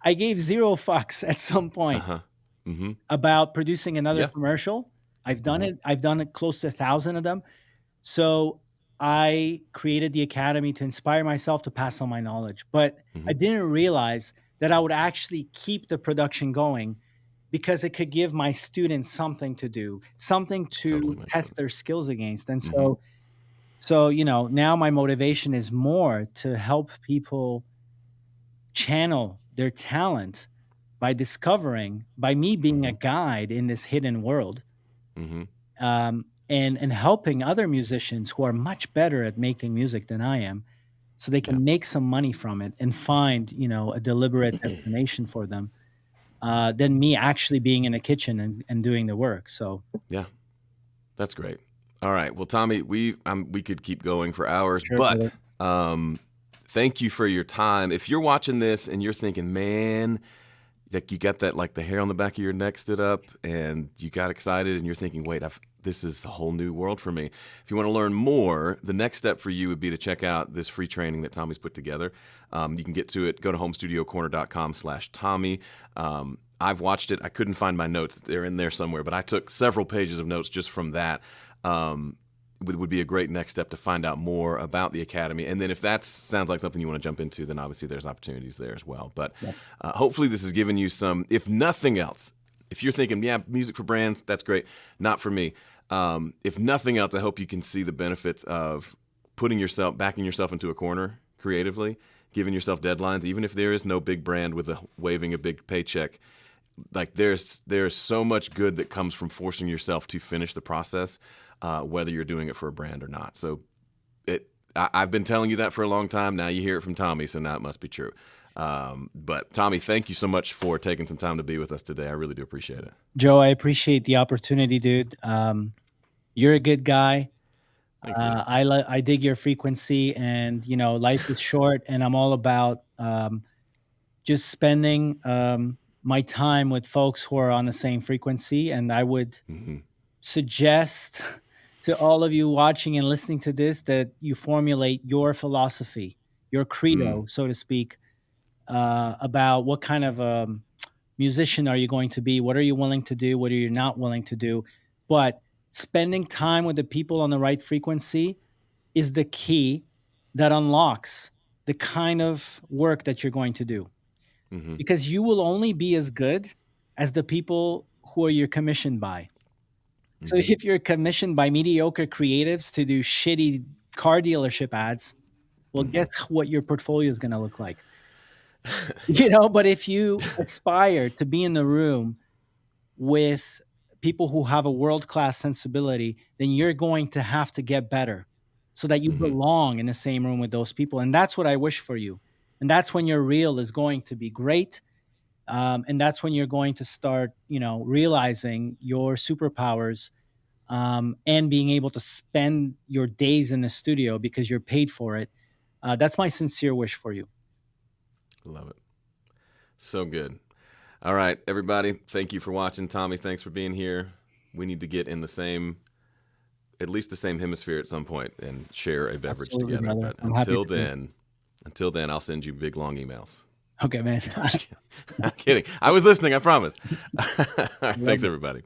I gave zero fucks at some Uh point huh. Mm-hmm. about producing another Yeah. commercial. I've done Mm-hmm. it. I've done it close to 1,000 of them. So I created the academy to inspire myself to pass on my knowledge. But I Mm-hmm. didn't realize that I would actually keep the production going because it could give my students something to do, something Totally to makes test sense. their skills against. And Mm-hmm. so now my motivation is more to help people channel their talent by me being a Mm-hmm. guide in this hidden world, Mm-hmm. and helping other musicians who are much better at making music than I am, so they Yeah. can make some money from it and find a deliberate destination for them, than me actually being in a kitchen and doing the work. So Yeah. That's great. All right. Well, Tommy, we could keep going for hours, sure, brother. but um, thank you for your time. If you're watching this and you're thinking, man, like you got that like the hair on the back of your neck stood up and you got excited and you're thinking, wait, this is a whole new world for me. If you want to learn more, the next step for you would be to check out this free training that Tommy's put together. You can get to it. Go to homestudiocorner.com/Tommy. I've watched it. I couldn't find my notes. They're in there somewhere, but I took several pages of notes just from that. Would be a great next step to find out more about the academy. And then if that sounds like something you want to jump into, then obviously there's opportunities there as well. But Yeah. hopefully this has given you some, if nothing else, if you're thinking, yeah, music for brands, that's great. Not for me. If nothing else, I hope you can see the benefits of backing yourself into a corner creatively, giving yourself deadlines, even if there is no big brand with waving a big paycheck. Like there's so much good that comes from forcing yourself to finish the process, whether you're doing it for a brand or not. So I've been telling you that for a long time. Now you hear it from Tommy, so now it must be true. But Tommy, thank you so much for taking some time to be with us today. I really do appreciate it. Joe, I appreciate the opportunity, dude. You're a good guy. Thanks, dude. I dig your frequency, and life is short, and I'm all about just spending my time with folks who are on the same frequency. And I would Mm-hmm. suggest to all of you watching and listening to this that you formulate your philosophy, your Mm. credo, so to speak, about what kind of musician are you going to be? What are you willing to do? What are you not willing to do? But spending time with the people on the right frequency is the key that unlocks the kind of work that you're going to do, Mm-hmm. because you will only be as good as the people who are you're commissioned by. So Mm-hmm. if you're commissioned by mediocre creatives to do shitty car dealership ads, well, guess what your portfolio is gonna look like. You know, but if you aspire to be in the room with people who have a world-class sensibility, then you're going to have to get better so that you Hmm. belong in the same room with those people, and that's what I wish for you. And that's when your reel is going to be great, and that's when you're going to start, you know, realizing your superpowers, and being able to spend your days in the studio because you're paid for it. That's my sincere wish for you. Love it. So good. All right, everybody. Thank you for watching. Tommy, thanks for being here. We need to get in the same, at least the same hemisphere at some point and share a beverage Absolutely, together. brother. But I'm happy to. until then, I'll send you big long emails. Okay, man. I'm just kidding. I'm kidding. I was listening, I promise. All right, Love thanks, it. everybody.